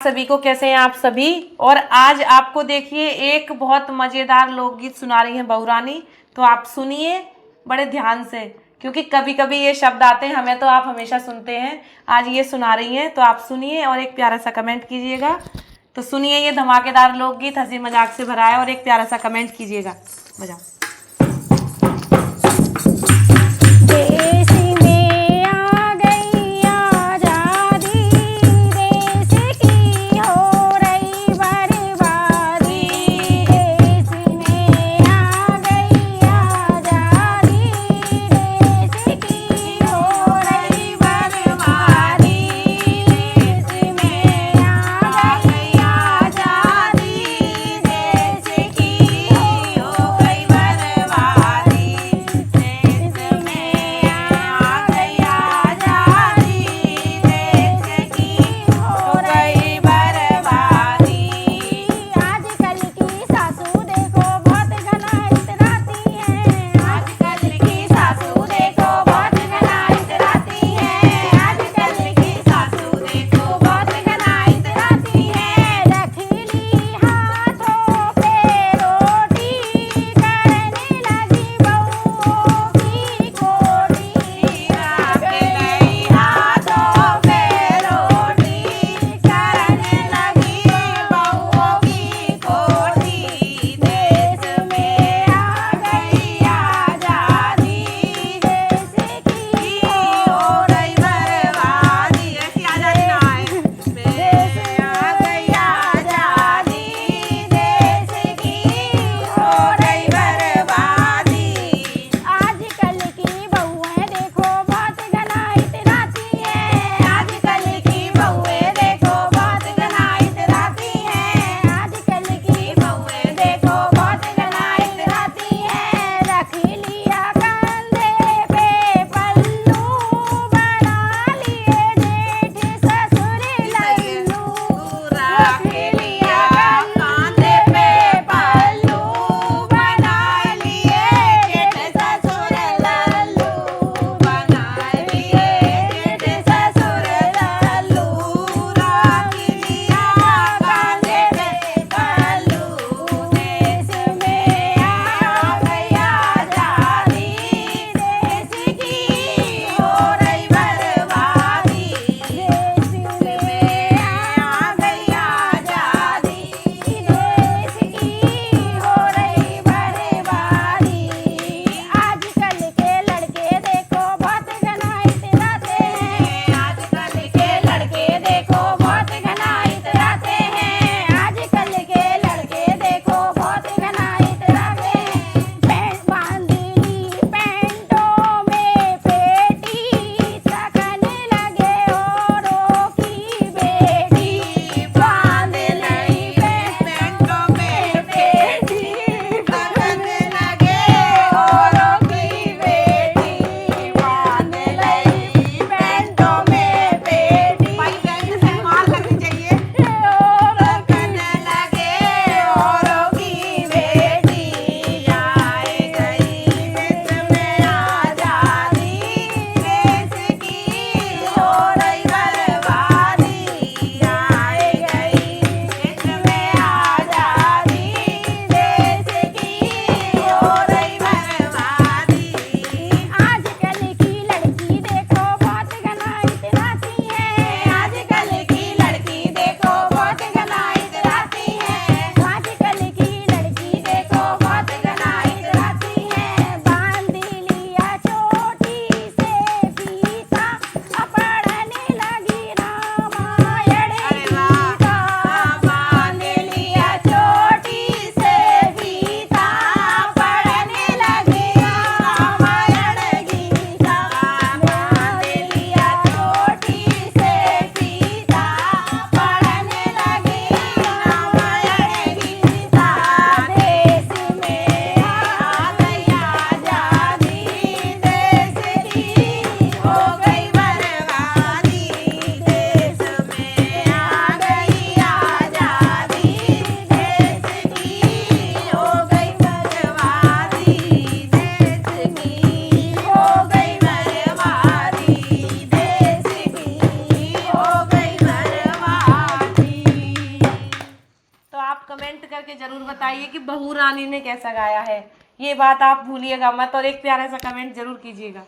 सभी को कैसे हैं आप सभी। और आज आपको देखिए एक बहुत मजेदार लोकगीत सुना रही हैं बहू रानी। तो आप सुनिए बड़े ध्यान से, क्योंकि कभी कभी ये शब्द आते हैं हमें तो आप हमेशा सुनते हैं, आज ये सुना रही हैं तो आप सुनिए और एक प्यारा सा कमेंट कीजिएगा। तो सुनिए, ये धमाकेदार लोकगीत हंसी मजाक से भरा है और एक प्यारा सा कमेंट कीजिएगा। बजाओ। कमेंट करके जरूर बताइए कि बहू रानी ने कैसा गाया है। ये बात आप भूलिएगा मत और एक प्यारा सा कमेंट जरूर कीजिएगा।